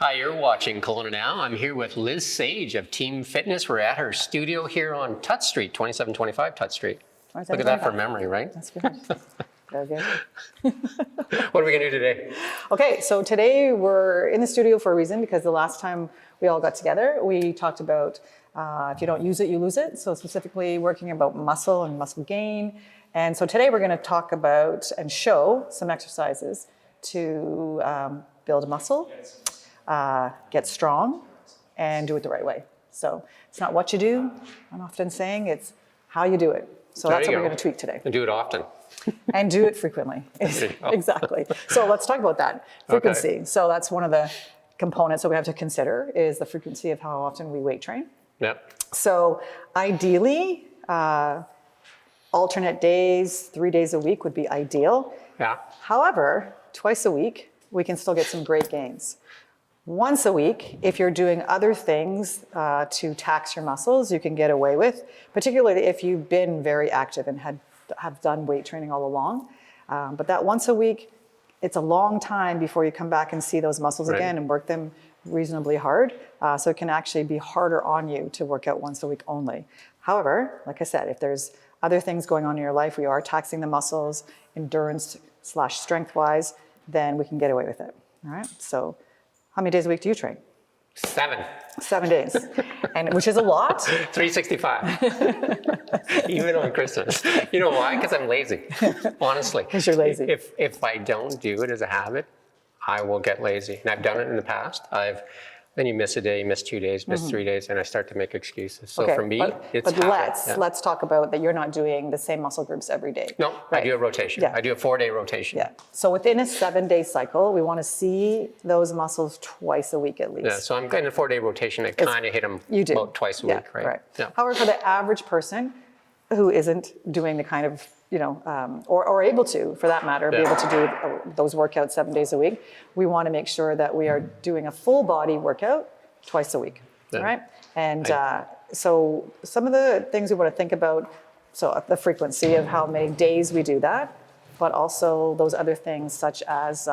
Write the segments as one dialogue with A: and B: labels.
A: Hi, you're watching Kelowna Now. I'm here with Liz Sage of Team Fitness. We're at her studio here on Tut Street, 2725 Tut Street. Look at that for memory, right?
B: That's good. Very good.
A: What are we going to do today?
B: Okay, so today we're in the studio for a reason, because the last time we all got together, we talked about if you don't use it, you lose it. So specifically working about muscle and muscle gain. And so today we're going to talk about and show some exercises to build muscle, get strong, and do it the right way. So it's not what you do, I'm often saying, it's how you do it. So that's what we're going to tweak today.
A: And do it often.
B: And do it frequently. Exactly. So let's talk about that. Frequency. Okay. So that's one of the components that we have to consider is the frequency of how often we weight train.
A: Yep.
B: So ideally, alternate days, 3 days a week would be ideal.
A: Yeah.
B: However, twice a week, we can still get some great gains. Once a week, if you're doing other things to tax your muscles, you can get away with, particularly if you've been very active and have done weight training all along. But that once a week, it's a long time before you come back and see those muscles again and work them reasonably hard. So it can actually be harder on you to work out once a week only. However, like I said, if there's other things going on in your life, we are taxing the muscles, endurance/strength-wise, then we can get away with it. All right. So how many days a week do you train?
A: 7.
B: 7 days, and which is a lot.
A: 365. Even on Christmas. You know why? Because I'm lazy. Honestly.
B: Because you're lazy.
A: If I don't do it as a habit, I will get lazy. And I've done it in the past. Then you miss a day, miss 2 days, miss 3 days, and I start to make excuses. So for me, it's habit.
B: Let's talk about that you're not doing the same muscle groups every day.
A: No, right. I do a rotation. Yeah. I do a 4-day rotation.
B: Yeah. So within a 7-day cycle, we want to see those muscles twice a week at least.
A: Yeah. So I'm in a 4-day rotation. I kind of hit them about twice a week, right?
B: Right. Yeah. However, for the average person who isn't doing the kind of or able to, for that matter, be able to do those workouts 7 days a week, we want to make sure that we are doing a full body workout twice a week, right? And so some of the things we want to think about, so the frequency of how many days we do that, but also those other things such as,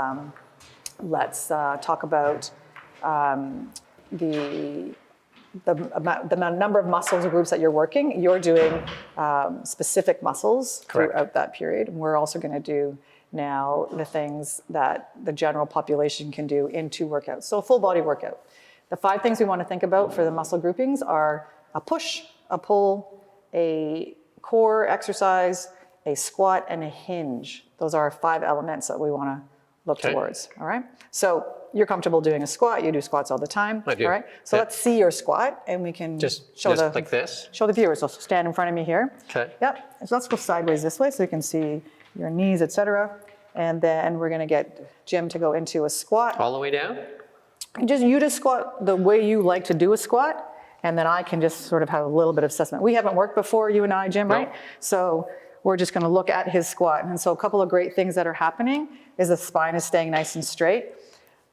B: let's talk about the number of muscles or groups that you're working. You're doing specific muscles throughout that period. And we're also going to do now the things that the general population can do in 2 workouts. So a full body workout. The 5 things we want to think about for the muscle groupings are a push, a pull, a core exercise, a squat, and a hinge. Those are 5 elements that we want to look towards. All right. So you're comfortable doing a squat. You do squats all the time.
A: I do.
B: All right. So let's see your squat, and we can show
A: like this.
B: Show the viewers. So stand in front of me here.
A: Okay.
B: Yep. So let's go sideways this way, so you can see your knees, etc. And then we're going to get Jim to go into a squat.
A: All the way down.
B: You just squat the way you like to do a squat, and then I can just sort of have a little bit of assessment. We haven't worked before, you and I, Jim, right? So we're just going to look at his squat. And so a couple of great things that are happening is the spine is staying nice and straight.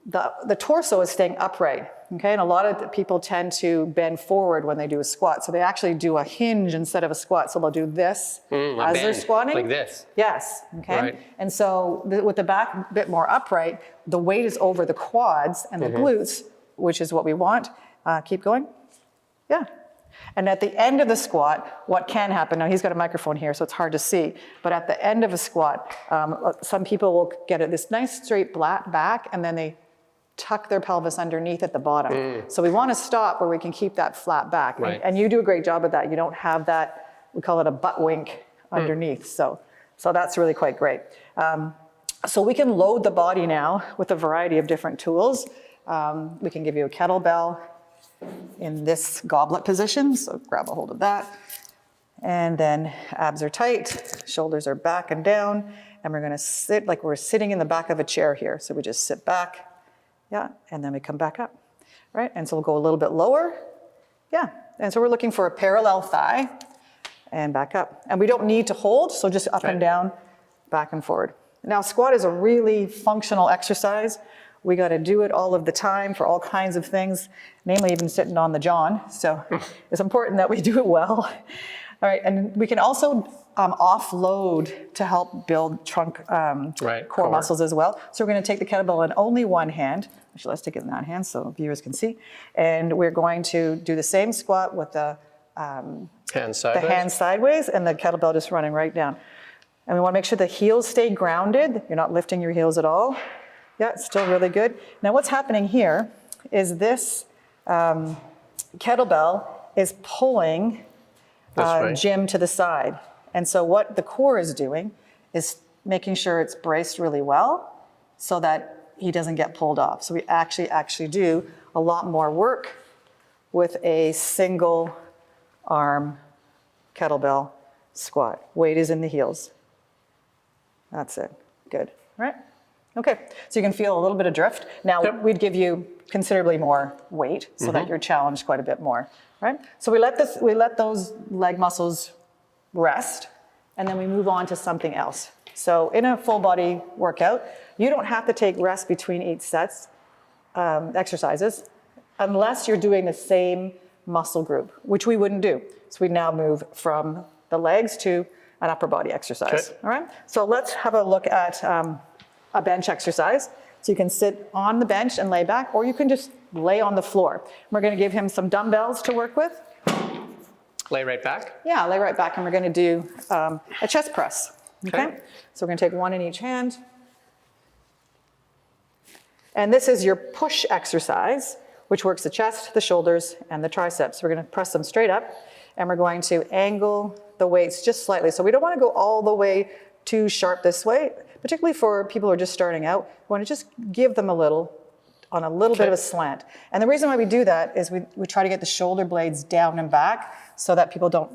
B: The torso is staying upright, okay? And a lot of people tend to bend forward when they do a squat. So they actually do a hinge instead of a squat. So they'll do this as they're squatting.
A: Like this.
B: Yes, okay? Right. And so with the back a bit more upright, the weight is over the quads and the glutes, which is what we want. Keep going. Yeah. And at the end of the squat, what can happen, now he's got a microphone here, so it's hard to see, but at the end of a squat, some people will get this nice straight back, and then they tuck their pelvis underneath at the bottom. So we want to stop where we can keep that flat back. Right. And you do a great job of that. You don't have that, we call it a butt wink underneath. So that's really quite great. So we can load the body now with a variety of different tools. We can give you a kettlebell in this goblet position. So grab a hold of that. And then abs are tight, shoulders are back and down. And we're going to sit like we're sitting in the back of a chair here. So we just sit back. Yeah, and then we come back up, right? And so we'll go a little bit lower. Yeah, and so we're looking for a parallel thigh and back up. And we don't need to hold, so just up and down, back and forward. Now, squat is a really functional exercise. We got to do it all of the time for all kinds of things, namely even sitting on the john. So it's important that we do it well. All right, and we can also offload to help build trunk core muscles as well. So we're going to take the kettlebell in only one hand. Actually, let's take it in that hand so viewers can see. And we're going to do the same squat with the hand sideways and the kettlebell just running right down. And we want to make sure the heels stay grounded. You're not lifting your heels at all. Yeah, it's still really good. Now what's happening here is this kettlebell is pulling Jim to the side. And so what the core is doing is making sure it's braced really well so that he doesn't get pulled off. So we actually do a lot more work with a single arm kettlebell squat. Weight is in the heels. That's it. Good. All right? Okay. So you can feel a little bit of drift. Now we'd give you considerably more weight so that you're challenged quite a bit more. Right? So we let those leg muscles rest, and then we move on to something else. So in a full body workout, you don't have to take rest between each sets exercises unless you're doing the same muscle group, which we wouldn't do. So we now move from the legs to an upper body exercise. Okay. All right. So let's have a look at a bench exercise. So you can sit on the bench and lay back, or you can just lay on the floor. We're going to give him some dumbbells to work with.
A: Lay right back?
B: Yeah, lay right back, and we're going to do a chest press. Okay? So we're going to take one in each hand. And this is your push exercise, which works the chest, the shoulders, and the triceps. We're going to press them straight up, and we're going to angle the weights just slightly. So we don't want to go all the way too sharp this way, particularly for people who are just starting out. We want to just give them a little bit of a slant. And the reason why we do that is we try to get the shoulder blades down and back so that people don't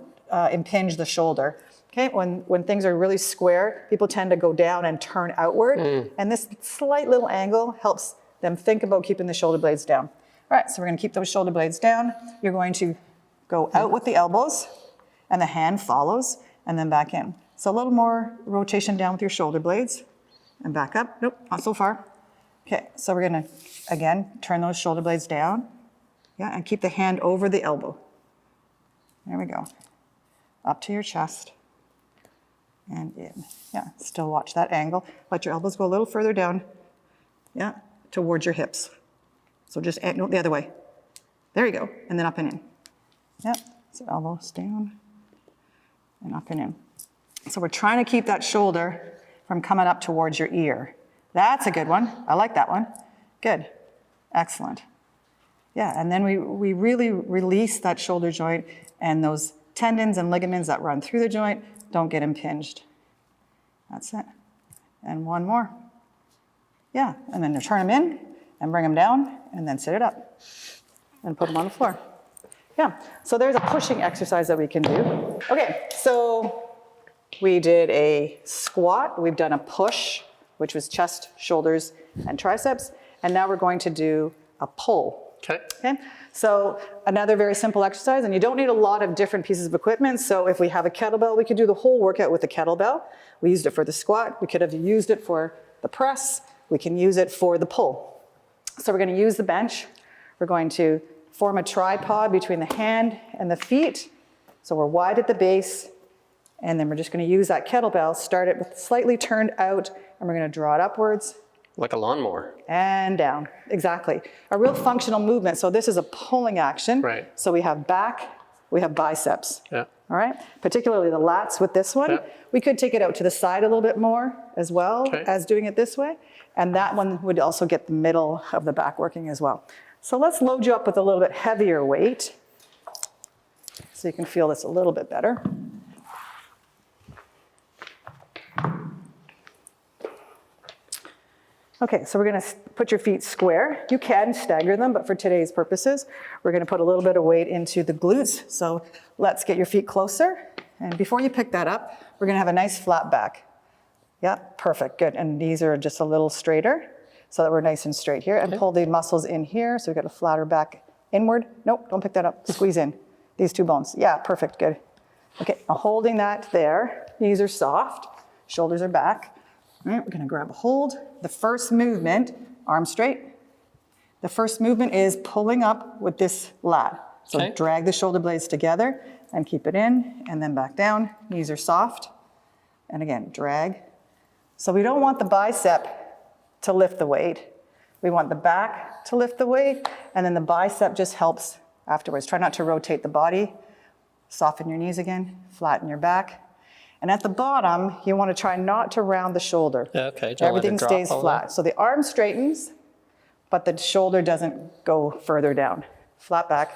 B: impinge the shoulder. Okay, when things are really square, people tend to go down and turn outward. And this slight little angle helps them think about keeping the shoulder blades down. All right, so we're gonna keep those shoulder blades down. You're going to go out with the elbows, and the hand follows, and then back in. So a little more rotation down with your shoulder blades, and back up. Nope, not so far. Okay, so we're gonna, again, turn those shoulder blades down. Yeah, and keep the hand over the elbow. There we go. Up to your chest. And in. Yeah, still watch that angle. Let your elbows go a little further down. Yeah, towards your hips. So just, no, the other way. There you go, and then up and in. Yeah, so elbows down and up and in. So we're trying to keep that shoulder from coming up towards your ear. That's a good one. I like that one. Good. Excellent. Yeah, and then we really release that shoulder joint, and those tendons and ligaments that run through the joint don't get impinged. That's it. And one more. Yeah, and then turn them in and bring them down, and then sit it up and put them on the floor. Yeah, so there's a pushing exercise that we can do. Okay, so we did a squat. We've done a push, which was chest, shoulders, and triceps. And now we're going to do a pull. Okay. So another very simple exercise, and you don't need a lot of different pieces of equipment. So if we have a kettlebell, we could do the whole workout with the kettlebell. We used it for the squat. We could have used it for the press. We can use it for the pull. So we're going to use the bench. We're going to form a tripod between the hand and the feet. So we're wide at the base, and then we're just going to use that kettlebell, start it with slightly turned out, and we're going to draw it upwards.
A: Like a lawnmower.
B: And down, exactly. A real functional movement. So this is a pulling action.
A: Right.
B: So we have back, we have biceps.
A: Yeah.
B: All right, particularly the lats with this one. Yeah. We could take it out to the side a little bit more as well as doing it this way. And that one would also get the middle of the back working as well. So let's load you up with a little bit heavier weight so you can feel this a little bit better. Okay, so we're gonna put your feet square. You can stagger them, but for today's purposes, we're gonna put a little bit of weight into the glutes. So let's get your feet closer. And before you pick that up, we're gonna have a nice flat back. Yeah, perfect, good. And knees are just a little straighter so that we're nice and straight here. And pull the muscles in here so we've got a flatter back inward. Nope, don't pick that up, squeeze in. These two bones, yeah, perfect, good. Okay, now holding that there, knees are soft, shoulders are back. All right, we're gonna grab a hold. The first movement, arms straight. The first movement is pulling up with this lat. So drag the shoulder blades together and keep it in, and then back down. Knees are soft. And again, drag. So we don't want the bicep to lift the weight. We want the back to lift the weight, and then the bicep just helps afterwards. Try not to rotate the body. Soften your knees again, flatten your back. And at the bottom, you want to try not to round the shoulder.
A: Okay,
B: everything stays flat. So the arm straightens, but the shoulder doesn't go further down. Flat back.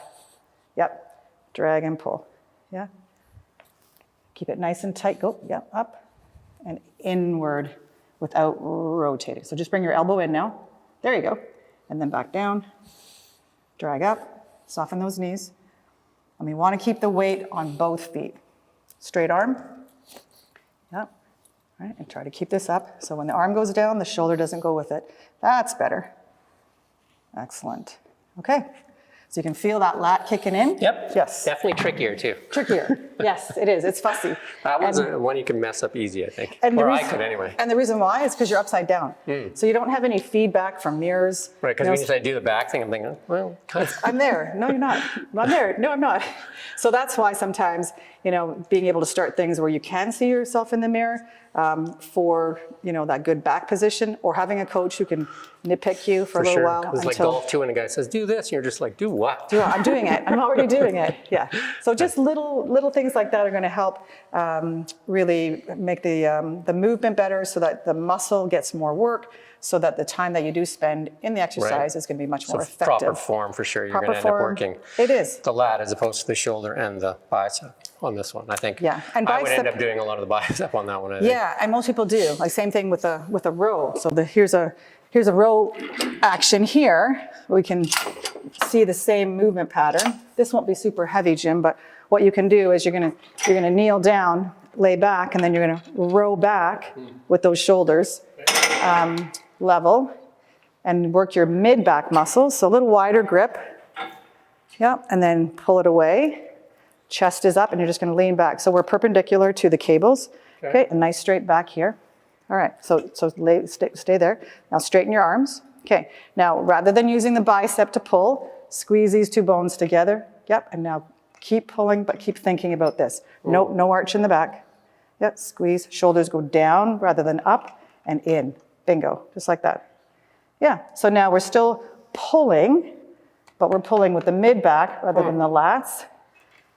B: Yep. Drag and pull. Yeah. Keep it nice and tight. Go. Yep. Up and inward without rotating. So just bring your elbow in now. There you go. And then back down. Drag up. Soften those knees. And we want to keep the weight on both feet. Straight arm. Yep. All right. And try to keep this up. So when the arm goes down, the shoulder doesn't go with it. That's better. Excellent. Okay. So you can feel that lat kicking in?
A: Yep.
B: Yes.
A: Definitely trickier too.
B: Trickier. Yes, it is. It's fussy.
A: That one's one you can mess up easy, I think.
B: Or
A: I could anyway.
B: And the reason why is because you're upside down. So you don't have any feedback from mirrors.
A: Right, because when you say do the back thing, I'm thinking, well, kind of.
B: I'm there. No, you're not. I'm there. No, I'm not. So that's why sometimes, being able to start things where you can see yourself in the mirror for, that good back position, or having a coach who can nitpick you for a little while.
A: It's like golf too, and a guy says, do this, and you're just like, do what?
B: I'm doing it. I'm already doing it. Yeah. So just little things like that are going to help really make the movement better, so that the muscle gets more work, so that the time that you do spend in the exercise is going to be much more effective.
A: Proper form for sure. You're going to end up working.
B: It is.
A: The lat as opposed to the shoulder and the bicep on this one, I think.
B: Yeah. And
A: I would end up doing a lot of the bicep on that one, I think.
B: Yeah, and most people do. Like same thing with a row. So here's a row action here. We can see the same movement pattern. This won't be super heavy, Jim, but what you can do is you're gonna kneel down, lay back, and then you're gonna row back with those shoulders level, and work your mid-back muscles. So a little wider grip. Yep, and then pull it away. Chest is up, and you're just gonna lean back. So we're perpendicular to the cables. Okay, a nice straight back here. All right, so stay there. Now straighten your arms. Okay, now rather than using the bicep to pull, squeeze these two bones together. Yep, and now keep pulling, but keep thinking about this. No arch in the back. Yep, squeeze, shoulders go down rather than up and in. Bingo, just like that. Yeah, so now we're still pulling, but we're pulling with the mid-back rather than the lats.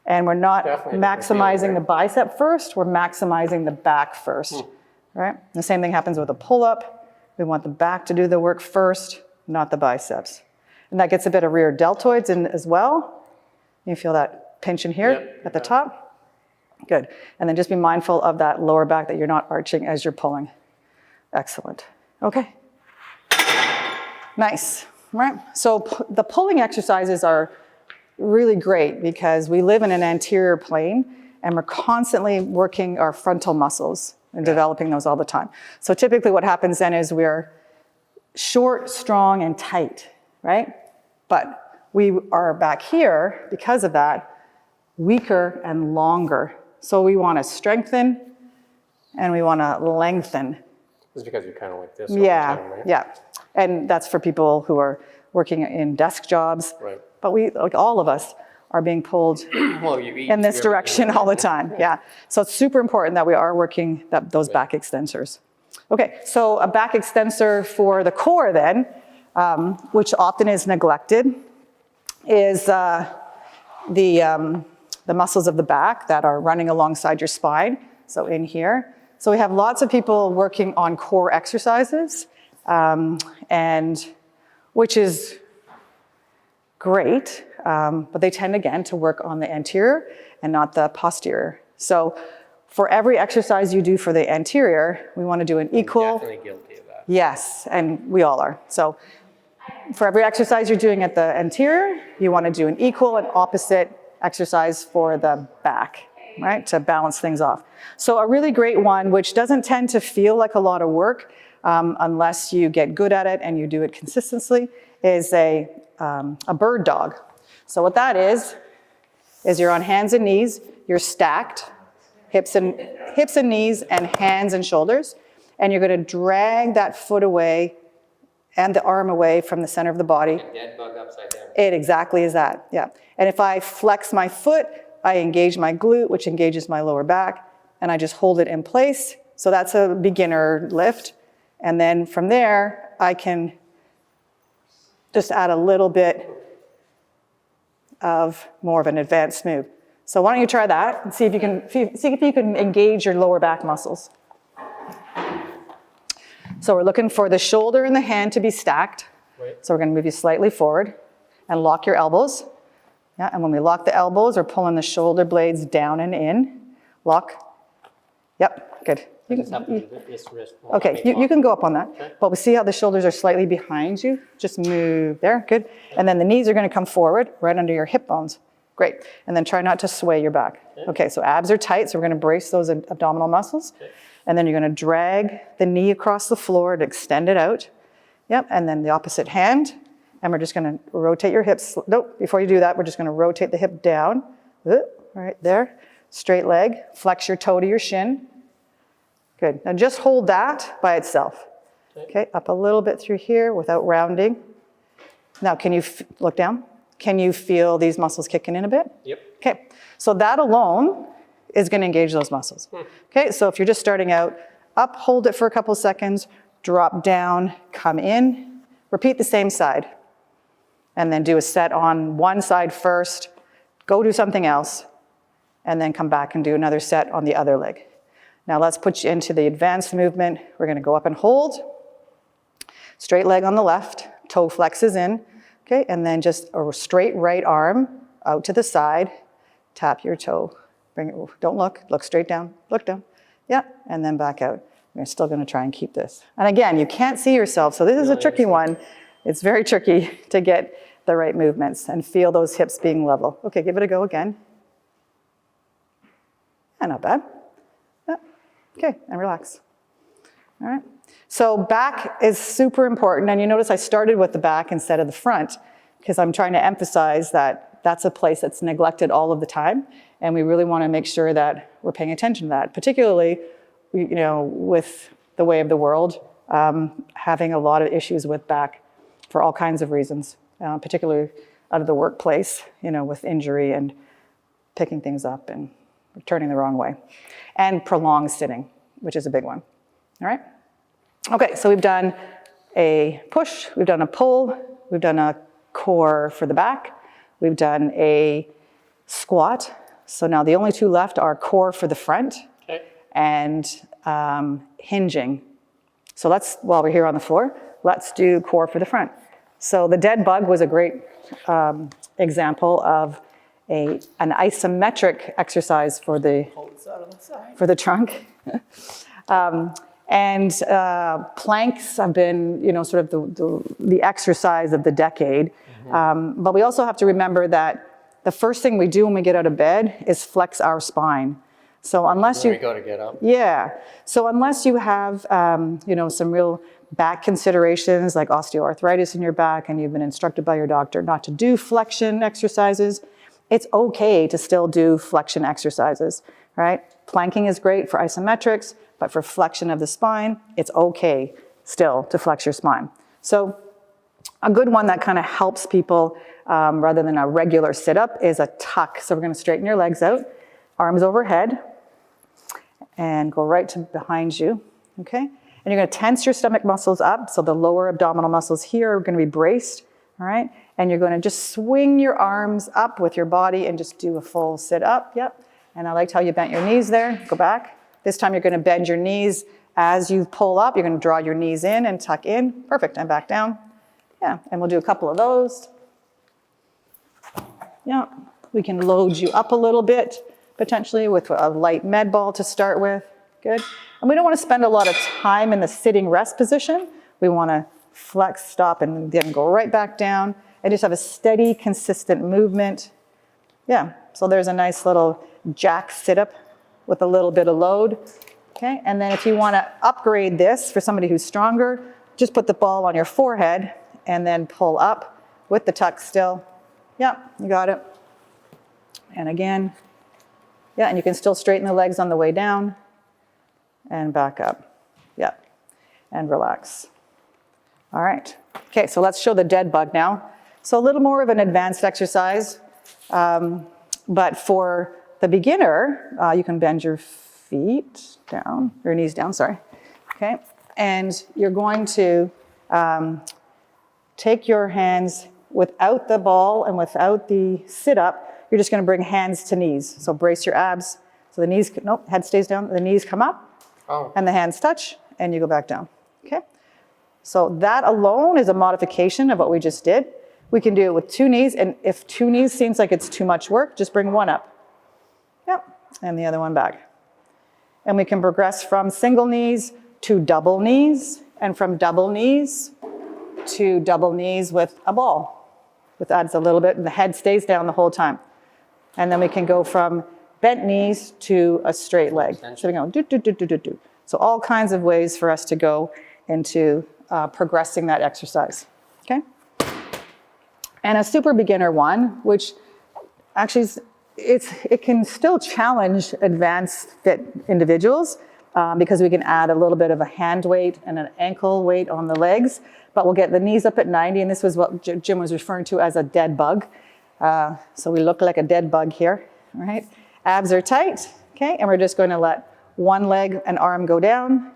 B: And we're not maximizing the bicep first, we're maximizing the back first. Right? The same thing happens with a pull-up. We want the back to do the work first, not the biceps. And that gets a bit of rear deltoids in as well. You feel that pinch in here at the top? Good. And then just be mindful of that lower back, that you're not arching as you're pulling. Excellent. Okay. Nice. Right? So the pulling exercises are really great because we live in an anterior plane and we're constantly working our frontal muscles and developing those all the time. So typically what happens then is we're short, strong, and tight, right? But we are back here, because of that, weaker and longer. So we want to strengthen and we want to lengthen.
A: It's because you're kind of like this.
B: Yeah,
A: time, right?
B: yeah. And that's for people who are working in desk jobs.
A: Right.
B: But we, like all of us, are being pulled in this direction all the time. Yeah. So it's super important that we are working those back extensors. Okay, so a back extensor for the core then, which often is neglected, is the muscles of the back that are running alongside your spine. So in here. So we have lots of people working on core exercises, and which is great, but they tend again to work on the anterior and not the posterior. So for every exercise you do for the anterior, we want to do an equal.
A: Definitely guilty of that.
B: Yes, and we all are. So for every exercise you're doing at the anterior, you want to do an equal and opposite exercise for the back, right, to balance things off. So a really great one, which doesn't tend to feel like a lot of work unless you get good at it and you do it consistently, is a bird dog. So what that is you're on hands and knees, you're stacked, hips and knees and hands and shoulders, and you're going to drag that foot away and the arm away from the center of the body.
A: Dead bug upside down.
B: It exactly is that, yeah. And if I flex my foot, I engage my glute, which engages my lower back, and I just hold it in place. So that's a beginner lift. And then from there, I can just add a little bit of more of an advanced move. So why don't you try that and see if you can engage your lower back muscles. So we're looking for the shoulder and the hand to be stacked.
A: Right.
B: So we're going to move you slightly forward and lock your elbows. Yeah, and when we lock the elbows, we're pulling the shoulder blades down and in. Lock. Yep, good.
A: This wrist.
B: Okay, you can go up on that. Okay. But we see how the shoulders are slightly behind you. Just move there, good. And then the knees are going to come forward, right under your hip bones. Great. And then try not to sway your back. Okay, so abs are tight, so we're going to brace those abdominal muscles. Okay. And then you're going to drag the knee across the floor to extend it out. Yep, and then the opposite hand. And we're just going to rotate your hips. Nope, before you do that, we're just going to rotate the hip down. Right there. Straight leg. Flex your toe to your shin. Good. Now just hold that by itself. Okay, up a little bit through here without rounding. Now can you look down? Can you feel these muscles kicking in a bit?
A: Yep.
B: Okay, so that alone is going to engage those muscles. Okay, so if you're just starting out, up, hold it for a couple seconds, drop down, come in, repeat the same side. And then do a set on one side first, go do something else, and then come back and do another set on the other leg. Now let's put you into the advanced movement. We're going to go up and hold. Straight leg on the left, toe flexes in. Okay, and then just a straight right arm out to the side. Tap your toe. Bring it, don't look straight down, look down. Yeah, and then back out. We're still going to try and keep this. And again, you can't see yourself, so this is a tricky one. It's very tricky to get the right movements and feel those hips being level. Okay, give it a go again. Yeah, not bad. Yeah. Okay, and relax. All right. So back is super important, and you notice I started with the back instead of the front because I'm trying to emphasize that that's a place that's neglected all of the time, and we really want to make sure that we're paying attention to that, particularly, you know, with the way of the world, having a lot of issues with back for all kinds of reasons, particularly out of the workplace, you know, with injury and picking things up and turning the wrong way, and prolonged sitting, which is a big one. All right. Okay, so we've done a push, we've done a pull, we've done a core for the back, we've done a squat. So now the only two left are core for the front and hinging. So let's, while we're here on the floor, let's do core for the front. So the dead bug was a great example of an isometric exercise for the trunk. And planks have been, you know, sort of the exercise of the decade. But we also have to remember that the first thing we do when we get out of bed is flex our spine. So unless you
A: go to get up.
B: Yeah. So unless you have, you know, some real back considerations like osteoarthritis in your back, and you've been instructed by your doctor not to do flexion exercises, it's okay to still do flexion exercises, right? Planking is great for isometrics. But for flexion of the spine, it's okay still to flex your spine. So a good one that kind of helps people rather than a regular sit-up is a tuck. So we're going to straighten your legs out, arms overhead, and go right to behind you, okay? And you're going to tense your stomach muscles up. So the lower abdominal muscles here are going to be braced, all right? And you're going to just swing your arms up with your body and just do a full sit-up, yep. And I liked how you bent your knees there. Go back. This time you're going to bend your knees as you pull up. You're going to draw your knees in and tuck in. Perfect. And back down. Yeah. And we'll do a couple of those. Yeah. We can load you up a little bit, potentially, with a light med ball to start with. Good. And we don't want to spend a lot of time in the sitting rest position. We want to flex, stop, and then go right back down. And just have a steady, consistent movement. Yeah. So there's a nice little jack sit-up with a little bit of load, okay? And then if you wanna upgrade this for somebody who's stronger, just put the ball on your forehead and then pull up with the tuck still. Yeah, you got it. And again, yeah, and you can still straighten the legs on the way down and back up. Yeah, and relax. All right, okay, so let's show the dead bug now. So a little more of an advanced exercise. But for the beginner, you can bend your feet down, your knees down, sorry. Okay, and you're going to take your hands without the ball and without the sit-up, you're just gonna bring hands to knees. So brace your abs. So the knees, nope, head stays down, the knees come up, and the hands touch, and you go back down, okay? So that alone is a modification of what we just did. We can do it with 2 knees, and if 2 knees seems like it's too much work, just bring one up. Yep, and the other one back. And we can progress from single knees to double knees, and from double knees to double knees with a ball, which adds a little bit, and the head stays down the whole time. And then we can go from bent knees to a straight leg. So we go do, do, do, do, do, do. So all kinds of ways for us to go into progressing that exercise, okay? And a super beginner one, which actually it can still challenge advanced fit individuals because we can add a little bit of a hand weight and an ankle weight on the legs, but we'll get the knees up at 90, and this was what Jim was referring to as a dead bug. So we look like a dead bug here, right? Abs are tight, okay? And we're just going to let one leg and arm go down,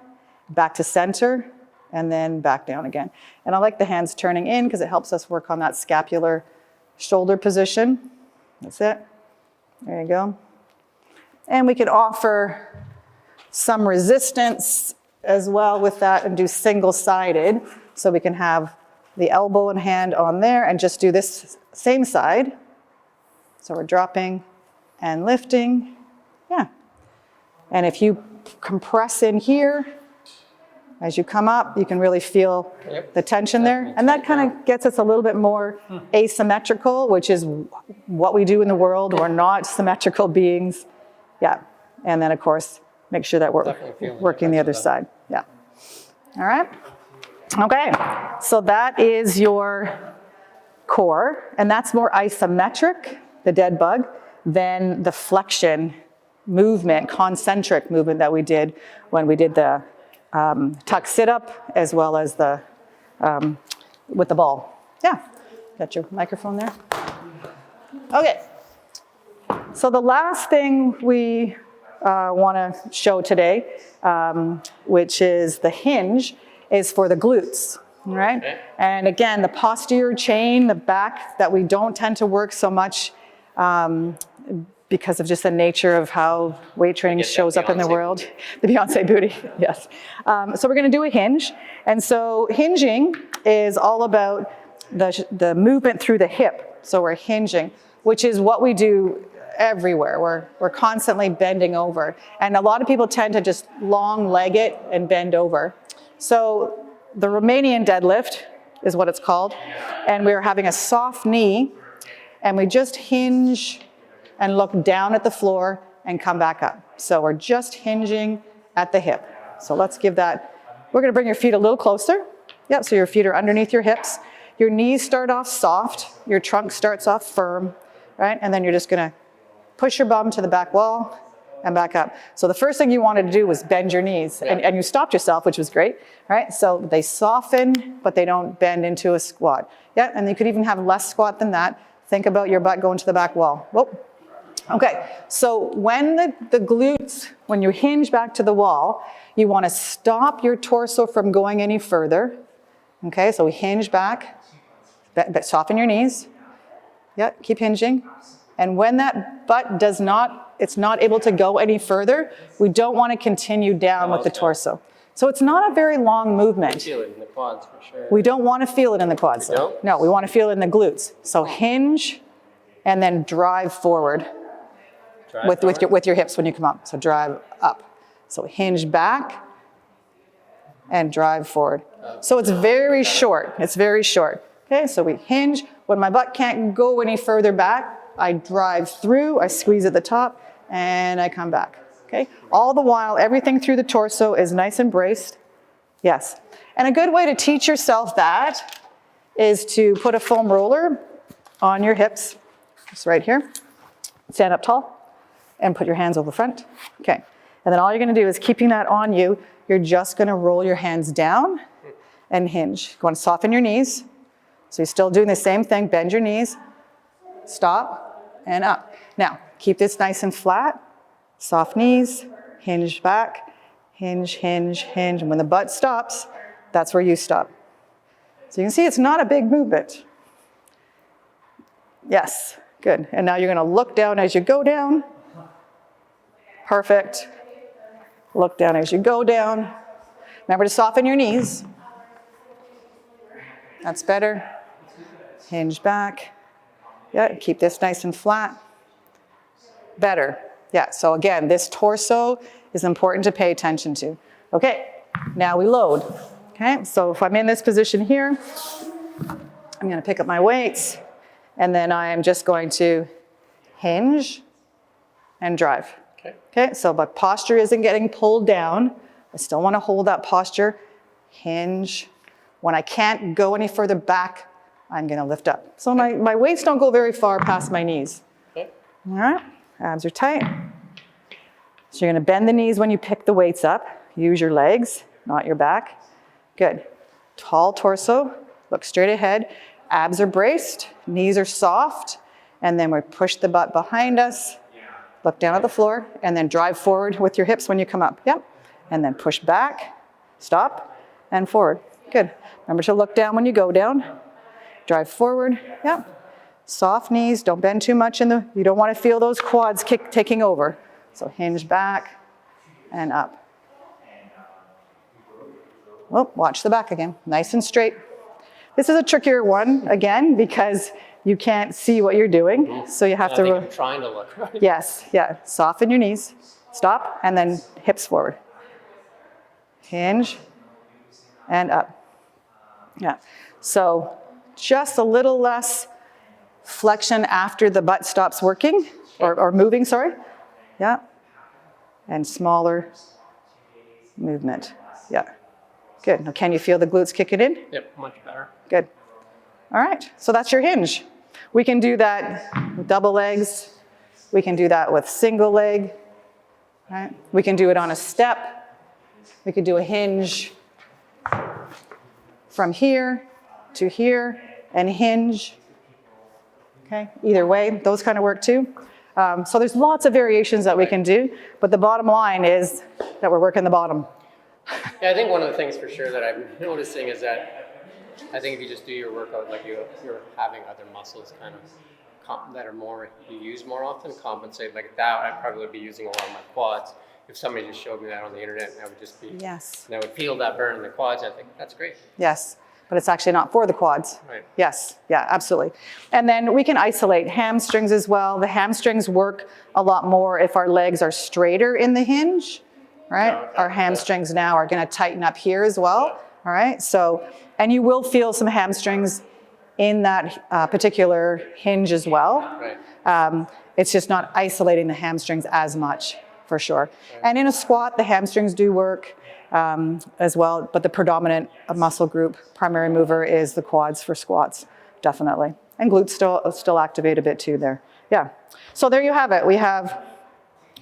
B: back to center, and then back down again. And I like the hands turning in because it helps us work on that scapular shoulder position. That's it. There you go. And we can offer some resistance as well with that and do single-sided. So we can have the elbow and hand on there and just do this same side. So we're dropping and lifting, yeah. And if you compress in here, as you come up, you can really feel the tension there. And that kind of gets us a little bit more asymmetrical, which is what we do in the world. We're not symmetrical beings. Yeah. And then, of course, make sure that we're working the other side. Yeah. All right. Okay. So that is your core. And that's more isometric, the dead bug, than the flexion movement, concentric movement that we did when we did the tuck sit-up, as well as the with the ball. Yeah, got your microphone there. Okay, so the last thing we want to show today, which is the hinge, is for the glutes, right? Okay. And again, the posterior chain, the back, that we don't tend to work so much because of just the nature of how weight training shows up in the world. The Beyonce booty, yes. So we're gonna do a hinge. And so hinging is all about the movement through the hip. So we're hinging, which is what we do everywhere. We're constantly bending over. And a lot of people tend to just long leg it and bend over. So the Romanian deadlift is what it's called. And we're having a soft knee, and we just hinge and look down at the floor and come back up. So we're just hinging at the hip. So let's give that, we're gonna bring your feet a little closer. Yep, so your feet are underneath your hips. Your knees start off soft, your trunk starts off firm, right? And then you're just gonna push your bum to the back wall and back up. So the first thing you wanted to do was bend your knees, and you stopped yourself, which was great, right? So they soften, but they don't bend into a squat. Yeah, and you could even have less squat than that. Think about your butt going to the back wall. Whoop. Okay, so when the glutes, when you hinge back to the wall, you want to stop your torso from going any further. Okay, so we hinge back, soften your knees. Yeah, keep hinging. And when that butt it's not able to go any further, we don't want to continue down with the torso. So it's not a very long movement.
A: We feel it in the quads for sure.
B: We don't want to feel it in the quads. No, we want to feel it in the glutes. So hinge and then drive forward. With your hips when you come up. So drive up. So hinge back and drive forward. So it's very short. It's very short. Okay, so we hinge. When my butt can't go any further back, I drive through, I squeeze at the top, and I come back. Okay, all the while, everything through the torso is nice and braced. Yes. And a good way to teach yourself that is to put a foam roller on your hips. Just right here. Stand up tall. And put your hands over front. Okay. And then all you're gonna do is, keeping that on you, you're just gonna roll your hands down and hinge. You wanna soften your knees. So you're still doing the same thing, bend your knees, stop, and up. Now, keep this nice and flat, soft knees, hinge back, hinge, hinge, hinge. And when the butt stops, that's where you stop. So you can see it's not a big movement. Yes, good. And now you're gonna look down as you go down. Perfect. Look down as you go down. Remember to soften your knees. That's better. Hinge back. Yeah, keep this nice and flat. Better. Yeah, so again, this torso is important to pay attention to. Okay, now we load. Okay, so if I'm in this position here, I'm gonna pick up my weights, and then I am just going to hinge and drive. Okay, so but posture isn't getting pulled down. I still wanna hold that posture. Hinge. When I can't go any further back, I'm gonna lift up. So my weights don't go very far past my knees. All right, abs are tight. So you're gonna bend the knees when you pick the weights up. Use your legs, not your back. Good. Tall torso, look straight ahead. Abs are braced, knees are soft, and then we push the butt behind us, look down at the floor, and then drive forward with your hips when you come up. Yep. And then push back, stop, and forward. Good. Remember to look down when you go down. Drive forward. Yep. Soft knees, don't bend too much you don't want to feel those quads taking over. So hinge back and up. Oh, watch the back again, nice and straight. This is a trickier one, again, because you can't see what you're doing, so you have to...
A: I think I'm trying to look, right?
B: Yes, yeah, soften your knees, stop, and then hips forward. Hinge, and up. Yeah, so just a little less flexion after the butt stops working, or moving, sorry. Yeah, and smaller movement, yeah. Good. Now, can you feel the glutes kicking in?
A: Yep, much better.
B: Good. All right, so that's your hinge. We can do that with double legs. We can do that with single leg. Right? We can do it on a step. We could do a hinge from here to here and hinge. Okay, either way, those kind of work too. So there's lots of variations that we can do, but the bottom line is that we're working the bottom.
A: Yeah, I think one of the things for sure that I'm noticing is that I think if you just do your workout like you're having other muscles kind of that are more, you use more often, compensate like that, I probably would be using a lot of my quads. If somebody just showed me that on the internet, I would just be,
B: yes.
A: And I would feel that burn in the quads, I think that's great.
B: Yes, but it's actually not for the quads.
A: Right.
B: Yes, yeah, absolutely. And then we can isolate hamstrings as well. The hamstrings work a lot more if our legs are straighter in the hinge. Right? Our hamstrings now are going to tighten up here as well. All right. So, and you will feel some hamstrings in that particular hinge as well.
A: Right.
B: It's just not isolating the hamstrings as much, for sure. Right. And in a squat, the hamstrings do work as well, but the predominant muscle group, primary mover, is the quads for squats, definitely. And glutes still activate a bit too there. Yeah. So there you have it. We have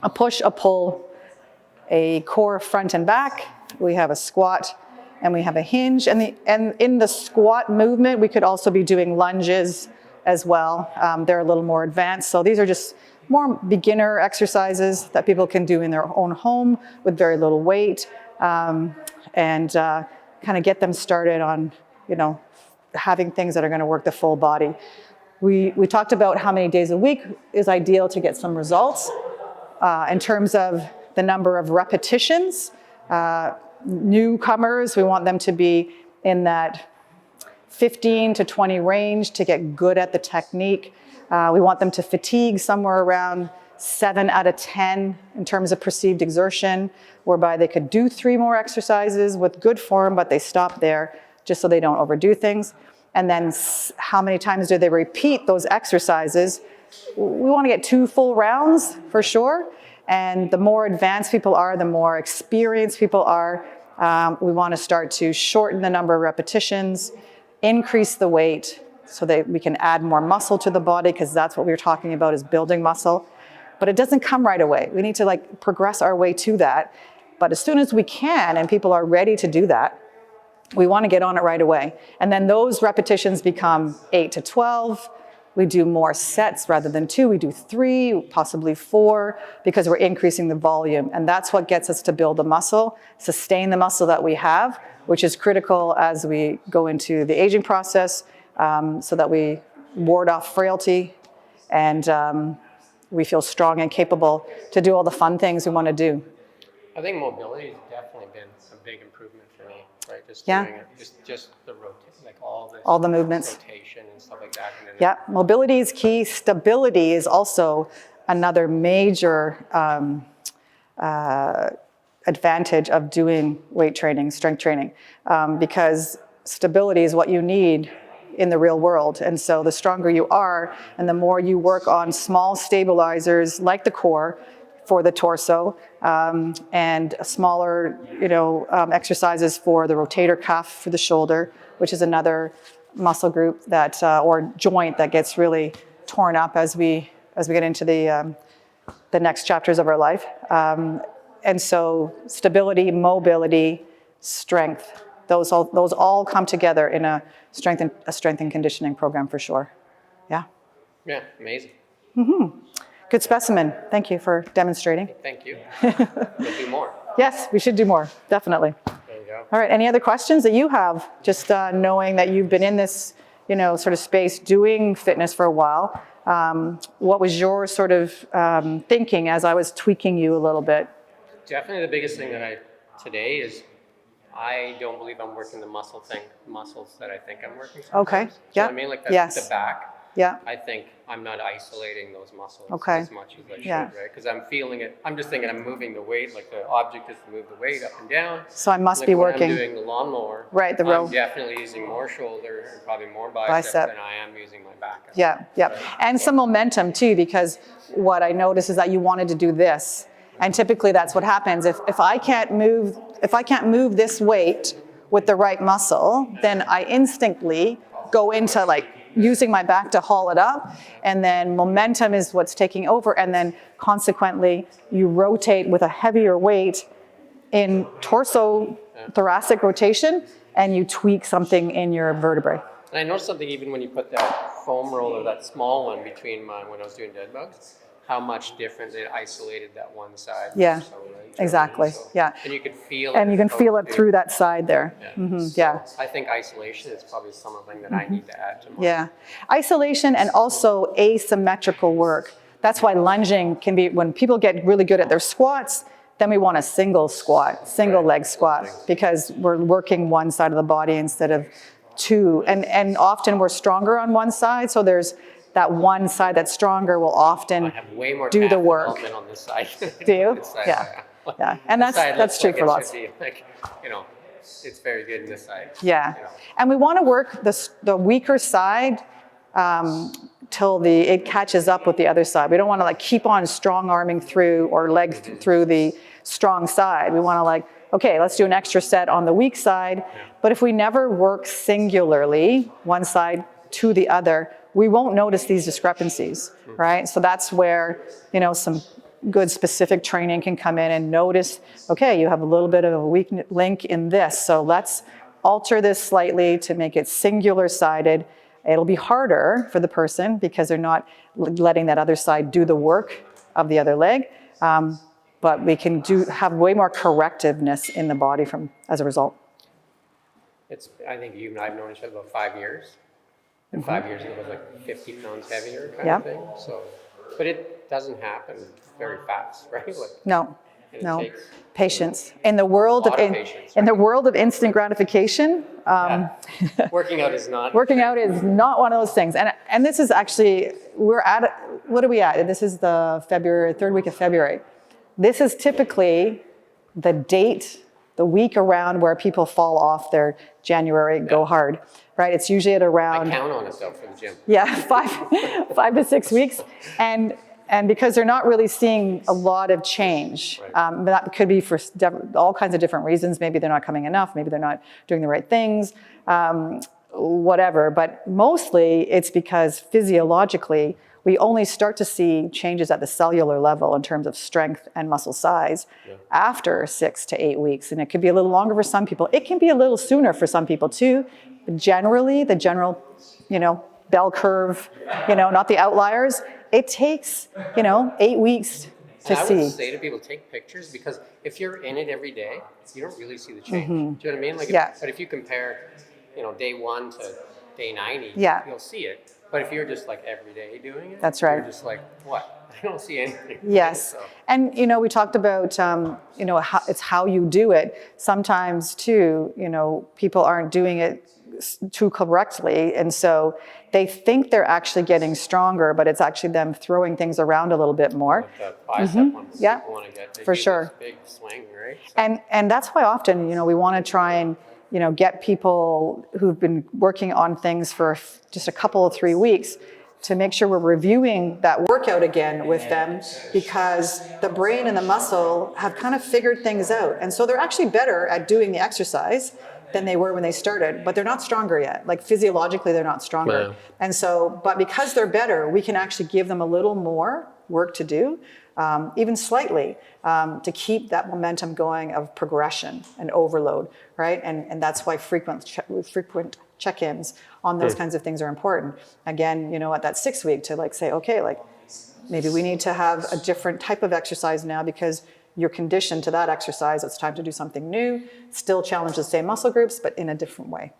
B: a push, a pull, a core front and back, we have a squat, and we have a hinge. And in the squat movement, we could also be doing lunges as well. They're a little more advanced. So these are just more beginner exercises that people can do in their own home with very little weight, and kind of get them started on, having things that are going to work the full body. We talked about how many days a week is ideal to get some results in terms of the number of repetitions. Newcomers, we want them to be in that 15 to 20 range to get good at the technique. We want them to fatigue somewhere around 7 out of 10 in terms of perceived exertion, whereby they could do 3 more exercises with good form, but they stop there just so they don't overdo things. And then how many times do they repeat those exercises? We want to get 2 full rounds for sure. And the more advanced people are, the more experienced people are. We want to start to shorten the number of repetitions, increase the weight so that we can add more muscle to the body, because that's what we were talking about, is building muscle. But it doesn't come right away. We need to progress our way to that. But as soon as we can, and people are ready to do that, we want to get on it right away. And then those repetitions become 8 to 12, We do more sets rather than 2. We do 3, possibly 4, because we're increasing the volume. And that's what gets us to build the muscle, sustain the muscle that we have, which is critical as we go into the aging process, so that we ward off frailty and we feel strong and capable to do all the fun things we want to do.
A: I think mobility has definitely been a big improvement for me, right? Just
B: Yeah.
A: doing it, just the rotation, like all
B: the movements.
A: rotation and stuff like that. And then
B: Yeah, mobility is key. Stability is also another major advantage of doing weight training, strength training, because stability is what you need in the real world. And so the stronger you are and the more you work on small stabilizers like the core for the torso, and smaller, exercises for the rotator cuff for the shoulder, which is another muscle group that, or joint that gets really torn up as we get into the next chapters of our life. And so stability, mobility, strength, those all come together in a strength and conditioning program for sure. Yeah.
A: Yeah, amazing.
B: Good specimen. Thank you for demonstrating.
A: Thank you. We'll do more.
B: Yes, we should do more, definitely.
A: There you go.
B: All right, any other questions that you have? Just knowing that you've been in this, sort of space doing fitness for a while. What was your sort of thinking as I was tweaking you a little bit?
A: Definitely the biggest thing today is I don't believe I'm working the muscles that I think I'm working sometimes.
B: Okay,
A: You know
B: yeah.
A: what I mean? Like
B: Yes.
A: the back.
B: Yeah.
A: I think I'm not isolating those muscles
B: Okay.
A: as much as I should,
B: Yeah.
A: right? Because I'm feeling it. I'm just thinking I'm moving the weight, like the object is to move the weight up and down.
B: So I must
A: Like
B: be
A: when
B: working.
A: I'm doing the lawnmower.
B: Right, the row.
A: I'm definitely using more shoulder and probably more bicep
B: Bicep.
A: than I am using my back.
B: Yeah, yeah.
A: Right?
B: And some momentum too, because what I noticed is that you wanted to do this. And typically that's what happens. If I can't move this weight with the right muscle, then I instinctively go into like using my back to haul it up, and then momentum is what's taking over, and then consequently you rotate with a heavier weight in torso thoracic rotation, and you tweak something in your vertebrae.
A: And I noticed something even when you put that foam roller, that small one between when I was doing dead bugs, how much different it isolated that one side.
B: Yeah,
A: So, right?
B: exactly,
A: So-
B: yeah.
A: And you could feel it.
B: And you can feel it
A: too.
B: through that side there.
A: Yeah.
B: Yeah.
A: So I think isolation is probably something that I need to add to my.
B: Yeah, isolation and also asymmetrical work. That's why lunging can be, when people get really good at their squats, then we want a single squat, single leg squat, because we're working one side of the body instead of two. And often we're stronger on one side, so there's that one side that's stronger will often
A: I have way more
B: do the
A: calf
B: work.
A: development on this side.
B: Do you?
A: This side,
B: Yeah. Yeah, and
A: This side
B: that's
A: looks
B: true
A: like
B: for
A: it
B: lots.
A: should be, like, it's very good in this side.
B: Yeah,
A: You know.
B: and we want to work the weaker side till it catches up with the other side. We don't want to like keep on strong arming through or leg through the strong side. We want to like, okay, let's do an extra set on the weak side. But if we never work singularly, one side to the other, we won't notice these discrepancies, right? So that's where, some good specific training can come in and notice, okay, you have a little bit of a weak link in this. So let's alter this slightly to make it singular sided. It'll be harder for the person because they're not letting that other side do the work of the other leg. But we can have way more correctiveness in the body as a result.
A: I think you and I've known each other about 5 years. And 5 years ago, I was like 50 pounds heavier kind
B: Yeah.
A: of thing. So, but it doesn't happen very fast, right?
B: No,
A: And it
B: no.
A: takes
B: Patience. In the world
A: a lot of patience,
B: in the world of instant gratification,
A: working out is not.
B: working out is not one of those things. And this is actually, what are we at? This is the third week of February. This is typically the date, the week around where people fall off their January go hard, right? It's usually at around.
A: I count on it though for the gym.
B: Yeah, 5 to 6 weeks. And because they're not really seeing a lot of change,
A: Right.
B: that could be for all kinds of different reasons. Maybe they're not coming enough, maybe they're not doing the right things, whatever. But mostly it's because physiologically, we only start to see changes at the cellular level in terms of strength and muscle size after 6 to 8 weeks. And it could be a little longer for some people. It can be a little sooner for some people too. But generally, the general, bell curve, not the outliers. It takes, 8 weeks to
A: And I
B: see.
A: would say to people, take pictures, because if you're in it every day, you don't really see the change. Do you know what I mean? Like,
B: Yeah.
A: But if you compare, day 1 to day 90,
B: Yeah.
A: you'll see it. But if you're just like every day doing it,
B: That's right.
A: You're just like, what? I don't see anything.
B: Yes.
A: So.
B: And, we talked about, it's how you do it. Sometimes too, people aren't doing it too correctly. And so they think they're actually getting stronger, but it's actually them throwing things around a little bit more.
A: Like that bicep one,
B: Yeah,
A: people want to get. They
B: for
A: do
B: sure.
A: this big swing, right? So.
B: And that's why often, we want to try and, get people who've been working on things for just a couple of 3 weeks to make sure we're reviewing that workout again with them, because the brain and the muscle have kind of figured things out. And so they're actually better at doing the exercise than they were when they started, but they're not stronger yet. Like physiologically, they're not stronger.
A: Yeah.
B: And so, but because they're better, we can actually give them a little more work to do, even slightly, to keep that momentum going of progression and overload, right? And that's why frequent check-ins on those kinds of things are important. Again, at that 6 week to say, okay, maybe we need to have a different type of exercise now because you're conditioned to that exercise. It's time to do something new, still challenge the same muscle groups, but in a different way.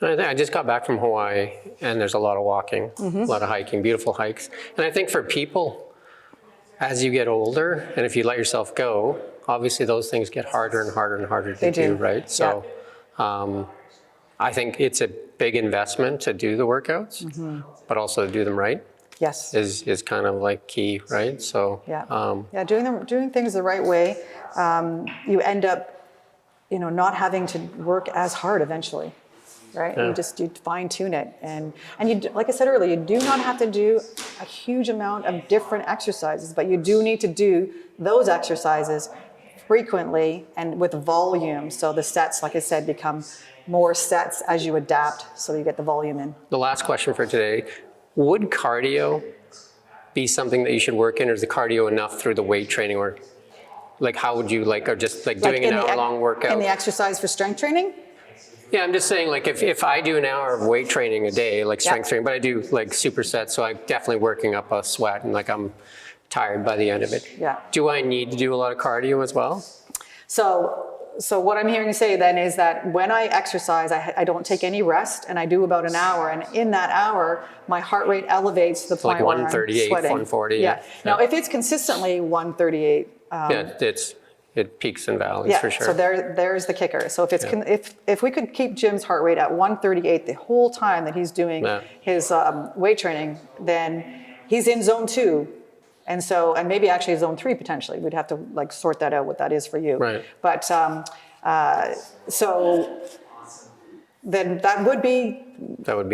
A: I just got back from Hawaii, and there's a lot of walking, a lot of hiking, beautiful hikes. And I think for people, as you get older, and if you let yourself go, obviously those things get harder and harder and harder to do, right? So I think it's a big investment to do the workouts, but also to do them right.
B: Yes.
A: Is kind of key, right? So
B: doing things the right way, you end up, not having to work as hard eventually, right?
A: Yeah.
B: You fine tune it, and you, like I said earlier, you do not have to do a huge amount of different exercises, but you do need to do those exercises frequently and with volume. So the sets, like I said, become more sets as you adapt, so you get the volume in.
A: The last question for today. Would cardio be something that you should work in, or is the cardio enough through the weight training? Or how would you or just doing an hour-long workout?
B: In the exercise for strength training?
A: Yeah, I'm just saying if I do an hour of weight training a day, strength training, but I do supersets, so I'm definitely working up a sweat and I'm tired by the end of it.
B: Yeah.
A: Do I need to do a lot of cardio as well?
B: So what I'm hearing you say then is that when I exercise, I don't take any rest, and I do about an hour, and in that hour, my heart rate elevates to the point where I'm
A: 138,
B: sweating.
A: 140.
B: Yeah. Now, if it's consistently 138,
A: it peaks and valleys for sure.
B: So there's the kicker. So if we could keep Jim's heart rate at 138 the whole time that he's doing his weight training, then he's in zone 2. And maybe actually zone 3 potentially. We'd have to sort that out, what that is for you.
A: Right.
B: But so then that would be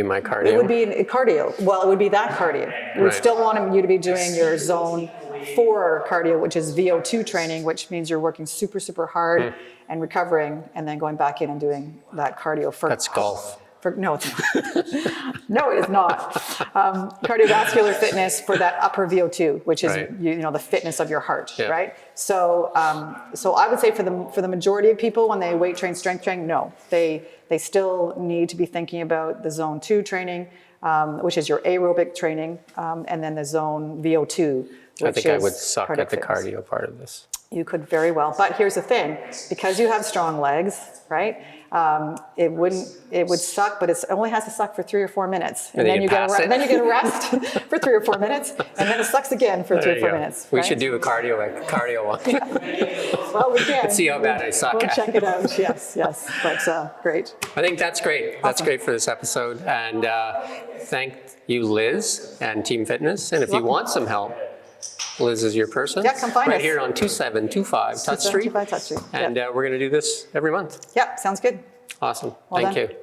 A: my cardio.
B: It would be cardio. Well, it would be that cardio. We would still want you to be doing your zone 4 cardio, which is VO2 training, which means you're working super, super hard and recovering, and then going back in and doing that cardio for.
A: That's golf.
B: No, it's not. No, it is not. Cardiovascular fitness for that upper VO2, which is the fitness of your heart, right? So I would say for the majority of people, when they weight train, strength train, no, they still need to be thinking about the zone 2 training, which is your aerobic training, and then the zone VO2.
A: I think I would suck at the cardio part of this. You
B: could very well, but here's the thing: because you have strong legs, right? It would suck, but it only has to suck for 3 or 4 minutes, and then you get a rest for 3 or 4 minutes, and then it sucks again for 3 or 4 minutes.
A: We should do a cardio one.
B: Well, we can.
A: Let's see how bad I suck.
B: We'll check it out. Yes. But great.
A: I think that's great. That's great for this episode, and thank you, Liz, and Team Fitness. And if you want some help, Liz is your person.
B: Yeah, come find us.
A: Right here on 2725 Touch Street.
B: 2725 Touch Street.
A: And we're going to do this every month.
B: Yep, sounds good.
A: Awesome.
B: Well
A: Thank
B: done.
A: you.